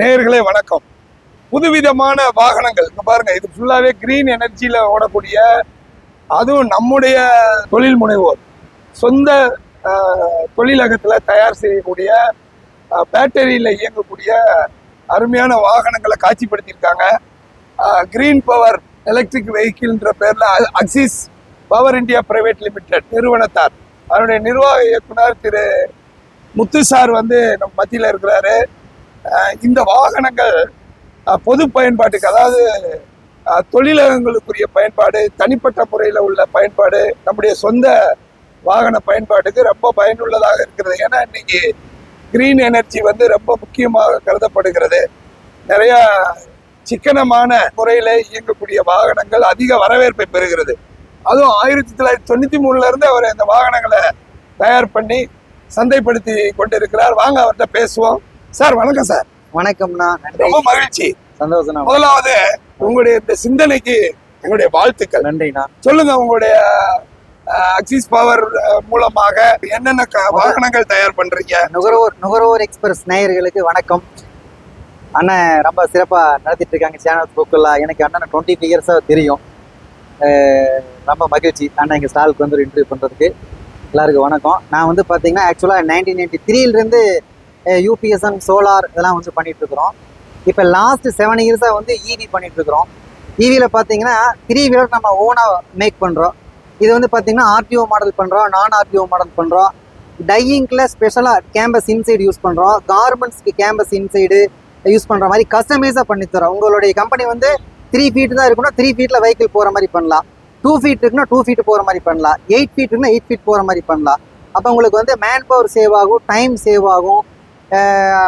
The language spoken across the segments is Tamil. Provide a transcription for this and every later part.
நேயர்களே வணக்கம். புதுவிதமான வாகனங்கள் இங்க பாருங்க, இது ஃபுல்லாவே கிரீன் எனர்ஜியில ஓடக்கூடிய, அதுவும் நம்முடைய தொழில் முனைவோர் சொந்த தொழிலகத்துல தயார் செய்யக்கூடிய பேட்டரியில இயங்கக்கூடிய அருமையான வாகனங்களை காட்சிப்படுத்தியிருக்காங்க. கிரீன் பவர் எலக்ட்ரிக் வெஹிக்கிள்ன்ற பேர்ல Axis power India private limited நிறுவனத்தார் அதனுடைய நிர்வாக இயக்குனர் திரு முத்து சார் நம்ம மத்தியில் இருக்கிறாரு. இந்த வாகனங்கள் பொது பயன்பாட்டுக்கு, அதாவது தொழிலகங்களுக்குரிய பயன்பாடு, தனிப்பட்ட முறையில் உள்ள பயன்பாடு, நம்முடைய சொந்த வாகன பயன்பாட்டுக்கு ரொம்ப பயனுள்ளதாக இருக்கிறது. ஏன்னா இன்னைக்கு கிரீன் எனர்ஜி ரொம்ப முக்கியமாக கருதப்படுகிறது. நிறைய சிக்கனமான முறையில் இயங்கக்கூடிய வாகனங்கள் அதிக வரவேற்பை பெறுகிறது. அதுவும் 1993 இருந்து அவர் இந்த வாகனங்களை தயார் பண்ணி சந்தைப்படுத்தி கொண்டிருக்கிறார். வாங்க அவர்கிட்ட பேசுவோம். சார் வணக்கம். சார் வணக்கம்ண்ணா. ரொம்ப மகிழ்ச்சி, சந்தோஷம். முதலாவது உங்களுடைய இந்த சிந்தனைக்கு எங்களுடைய வாழ்த்துக்கள். நன்றிண்ணா. சொல்லுங்க, உங்களுடைய அக்சிஸ் பவர் மூலமாக என்னென்ன வாகனங்கள் தயார் பண்றீங்க? நுகர்வோர் எக்ஸ்பிரஸ் நேயர்களுக்கு வணக்கம். அண்ணன் ரொம்ப சிறப்பா நடத்திட்டு இருக்காங்க சேனல் புக்கெல்லாம். எனக்கு அண்ணன் 20 இயர்ஸா தெரியும். ரொம்ப மகிழ்ச்சி அண்ணன் எங்கள் ஸ்டாலுக்கு இன்டர்வியூ பண்ணுறதுக்கு. எல்லாருக்கும் வணக்கம். நான் பார்த்தீங்கன்னா ஆக்சுவலாக 1993 யூபிஎஸ்என் சோலார் இதெல்லாம் பண்ணிட்டு இருக்கிறோம். இப்போ லாஸ்ட் 7 இயர்ஸாக ஈவி பண்ணிட்டு இருக்கிறோம். ஈவியில் பார்த்தீங்கன்னா 3 வீலர் நம்ம ஓனாக மேக் பண்ணுறோம். இது பார்த்தீங்கன்னா ஆர்டிஓ மாடல் பண்ணுறோம், நான் ஆர்டிஓ மாடல் பண்ணுறோம். டையிங்கில் ஸ்பெஷலாக கேம்பஸ் இன்சைடு யூஸ் பண்ணுறோம். கார்மெண்ட்ஸ்க்கு கேம்பஸ் இன்சைடு யூஸ் பண்ணுற மாதிரி கஸ்டமைஸாக பண்ணித்தரோம். உங்களுடைய கம்பெனி 3 ஃபீட் தான் இருக்குன்னா 3 ஃபீட்டில் வெஹிக்கிள் போகிற மாதிரி பண்ணலாம். 2 ஃபீட் இருக்குன்னா 2 ஃபீட் போகிற மாதிரி பண்ணலாம். 8 ஃபீட் இருக்குன்னா 8 ஃபீட் போகிற மாதிரி பண்ணலாம். அப்போ உங்களுக்கு மேன் பவர் சேவ் ஆகும், டைம் சேவ் ஆகும்,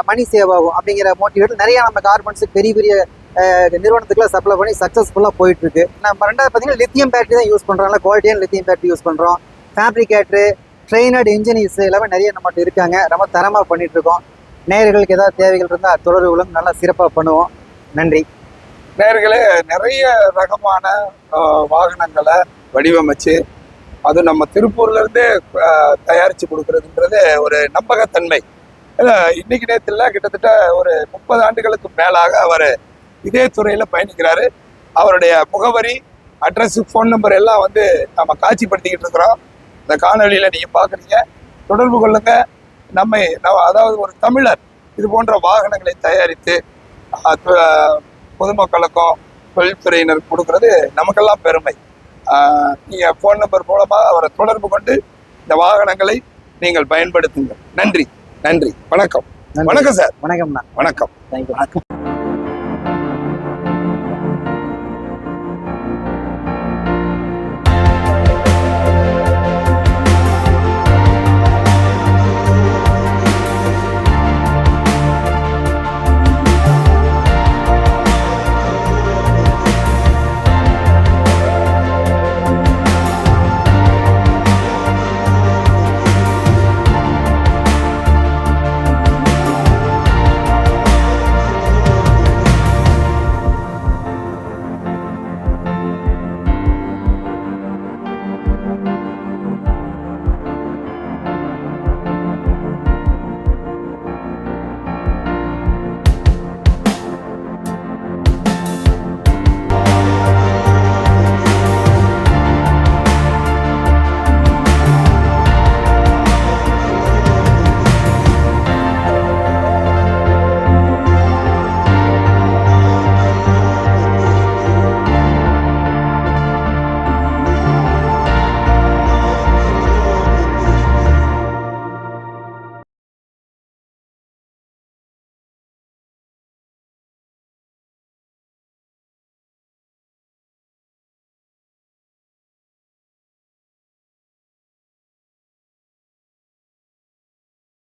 மணி சேவ் ஆகும். அப்படிங்கிற மோட்டிவேட் நிறையா நம்ம கார்மெண்ட்ஸுக்கு பெரிய பெரிய நிறுவனத்துக்குலாம் சப்ளை பண்ணி சக்ஸஸ்ஃபுல்லாக போயிட்டுருக்கு. நம்ம ரெண்டாவது பார்த்தீங்கன்னா லித்தியம் பேட்டரி தான் யூஸ் பண்ணுறோம். குவாலிட்டியான லித்தியம் பேட்டரி யூஸ் பண்ணுறோம். ஃபேப்ரிகேட்டரு, ட்ரெயினர்டு இன்ஜினியர்ஸ் எல்லாமே நிறைய நம்மகிட்ட இருக்காங்க. ரொம்ப தரமாக பண்ணிகிட்ருக்கோம். நேயர்களுக்கு ஏதாவது தேவைகள் இருந்தால் தொடர்புகளும் நல்லா சிறப்பாக பண்ணுவோம். நன்றி. நேயர்களே, நிறைய ரகமான வாகனங்களை வடிவமைச்சு அது நம்ம திருப்பூர்ல இருந்தே தயாரித்து கொடுக்கறதுன்றது ஒரு நம்பகத்தன்மை. இன்னைக்கு நேரத்தில் கிட்டத்தட்ட ஒரு 30 ஆண்டுகளுக்கு மேலாக அவர் இதே துறையில் பயணிக்கிறாரு. அவருடைய முகவரி, அட்ரஸ், ஃபோன் நம்பர் எல்லாம் நம்ம காட்சிப்படுத்திக்கிட்டு இருக்கிறோம். இந்த காணொலியில் நீங்கள் பார்க்குறீங்க. தொடர்பு கொள்ளுங்க. அதாவது ஒரு தமிழர் இது போன்ற வாகனங்களை தயாரித்து பொதுமக்களுக்கும் தொழில்துறையினர் கொடுக்கறது நமக்கெல்லாம் பெருமை. நீங்கள் ஃபோன் நம்பர் மூலமாக அவரை தொடர்பு கொண்டு இந்த வாகனங்களை நீங்கள் பயன்படுத்துங்கள். நன்றி, நன்றி, வணக்கம். வணக்கம் சார். வணக்கம்ண்ணா. வணக்கம். தேங்க்யூ. வணக்கம்.